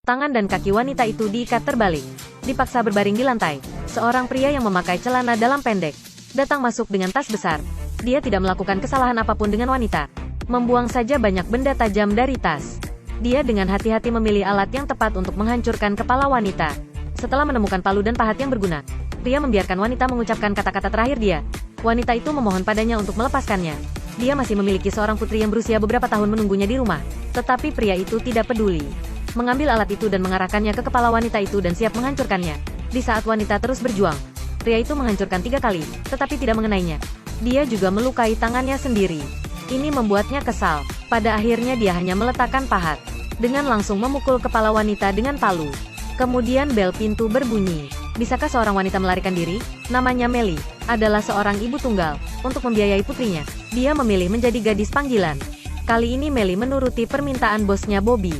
Tangan dan kaki wanita itu diikat terbalik. Dipaksa berbaring di lantai. Seorang pria yang memakai celana dalam pendek datang masuk dengan tas besar. Dia tidak melakukan kesalahan apapun dengan wanita. Membuang saja banyak benda tajam dari tas. Dia dengan hati-hati memilih alat yang tepat untuk menghancurkan kepala wanita. Setelah menemukan palu dan pahat yang berguna, pria membiarkan wanita mengucapkan kata-kata terakhir dia. Wanita itu memohon padanya untuk melepaskannya. Dia masih memiliki seorang putri yang berusia beberapa tahun menunggunya di rumah. Tetapi pria itu tidak peduli. Mengambil alat itu dan mengarahkannya ke kepala wanita itu dan siap menghancurkannya. Di saat wanita terus berjuang, pria itu menghancurkan 3 kali, tetapi tidak mengenainya. Dia juga melukai tangannya sendiri. Ini membuatnya kesal. Pada akhirnya dia hanya meletakkan pahat, dengan langsung memukul kepala wanita dengan palu. Kemudian bel pintu berbunyi. Bisakah seorang wanita melarikan diri? Namanya Melly, adalah seorang ibu tunggal. Untuk membiayai putrinya, dia memilih menjadi gadis panggilan. Kali ini Melly menuruti permintaan bosnya Bobby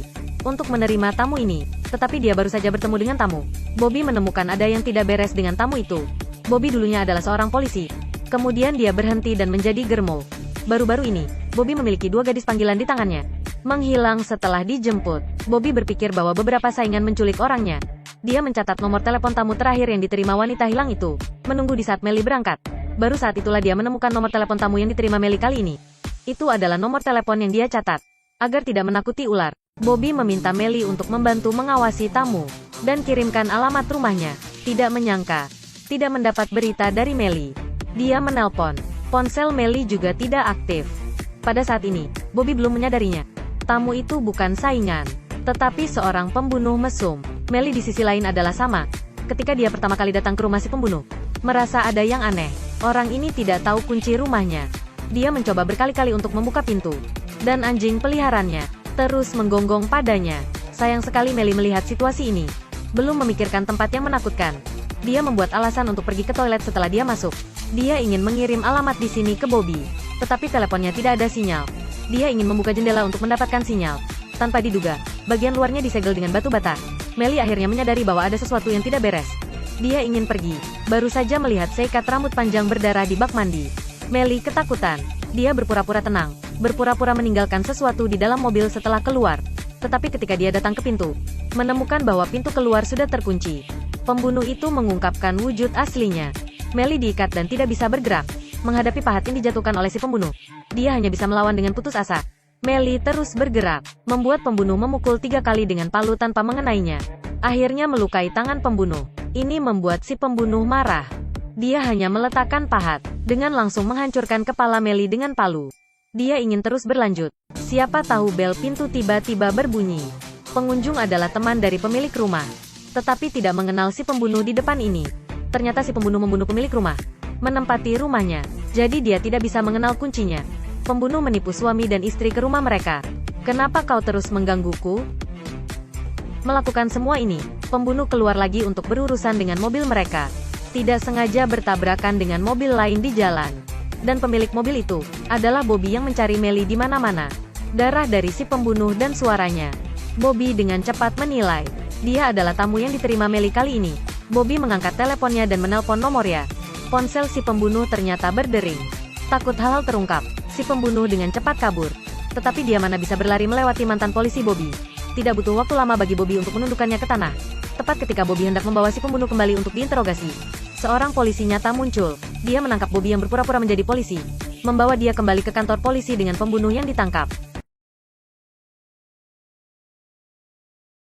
untuk menerima tamu ini. Tetapi dia baru saja bertemu dengan tamu. Bobby menemukan ada yang tidak beres dengan tamu itu. Bobby dulunya adalah seorang polisi. Kemudian dia berhenti dan menjadi germo. Baru-baru ini, Bobby memiliki 2 gadis panggilan di tangannya. Menghilang setelah dijemput. Bobby berpikir bahwa beberapa saingan menculik orangnya. Dia mencatat nomor telepon tamu terakhir yang diterima wanita hilang itu. Menunggu di saat Melly berangkat. Baru saat itulah dia menemukan nomor telepon tamu yang diterima Melly kali ini. Itu adalah nomor telepon yang dia catat. Agar tidak menakuti ular, Bobby meminta Melly untuk membantu mengawasi tamu dan kirimkan alamat rumahnya. Tidak menyangka, tidak mendapat berita dari Melly. Dia menelpon. Ponsel Melly juga tidak aktif. Pada saat ini, Bobby belum menyadarinya. Tamu itu bukan saingan, tetapi seorang pembunuh mesum. Melly di sisi lain adalah sama. Ketika dia pertama kali datang ke rumah si pembunuh, merasa ada yang aneh. Orang ini tidak tahu kunci rumahnya. Dia mencoba berkali-kali untuk membuka pintu. Dan anjing peliharaannya terus menggonggong padanya. Sayang sekali Melly melihat situasi ini. Belum memikirkan tempat yang menakutkan. Dia membuat alasan untuk pergi ke toilet setelah dia masuk. Dia ingin mengirim alamat di sini ke Bobby. Tetapi teleponnya tidak ada sinyal. Dia ingin membuka jendela untuk mendapatkan sinyal. Tanpa diduga, bagian luarnya disegel dengan batu bata. Melly akhirnya menyadari bahwa ada sesuatu yang tidak beres. Dia ingin pergi. Baru saja melihat seikat rambut panjang berdarah di bak mandi. Melly ketakutan. Dia berpura-pura tenang. Berpura-pura meninggalkan sesuatu di dalam mobil setelah keluar. Tetapi ketika dia datang ke pintu, menemukan bahwa pintu keluar sudah terkunci. Pembunuh itu mengungkapkan wujud aslinya. Melly diikat dan tidak bisa bergerak. Menghadapi pahat yang dijatuhkan oleh si pembunuh, dia hanya bisa melawan dengan putus asa. Melly terus bergerak, membuat pembunuh memukul 3 kali dengan palu tanpa mengenainya. Akhirnya melukai tangan pembunuh. Ini membuat si pembunuh marah. Dia hanya meletakkan pahat, dengan langsung menghancurkan kepala Melly dengan palu. Dia ingin terus berlanjut. Siapa tahu bel pintu tiba-tiba berbunyi. Pengunjung adalah teman dari pemilik rumah. Tetapi tidak mengenal si pembunuh di depan ini. Ternyata si pembunuh membunuh pemilik rumah. Menempati rumahnya. Jadi dia tidak bisa mengenal kuncinya. Pembunuh menipu suami dan istri ke rumah mereka. Kenapa kau terus menggangguku? Melakukan semua ini, pembunuh keluar lagi untuk berurusan dengan mobil mereka. Tidak sengaja bertabrakan dengan mobil lain di jalan. Dan pemilik mobil itu adalah Bobby yang mencari Melly di mana-mana. Darah dari si pembunuh dan suaranya. Bobby dengan cepat menilai. Dia adalah tamu yang diterima Melly kali ini. Bobby mengangkat teleponnya dan menelpon nomornya. Ponsel si pembunuh ternyata berdering. Takut hal-hal terungkap, si pembunuh dengan cepat kabur. Tetapi dia mana bisa berlari melewati mantan polisi Bobby. Tidak butuh waktu lama bagi Bobby untuk menundukkannya ke tanah. Tepat ketika Bobby hendak membawa si pembunuh kembali untuk diinterogasi, seorang polisi nyata muncul. Dia menangkap Bobby yang berpura-pura menjadi polisi, membawa dia kembali ke kantor polisi dengan pembunuh yang ditangkap.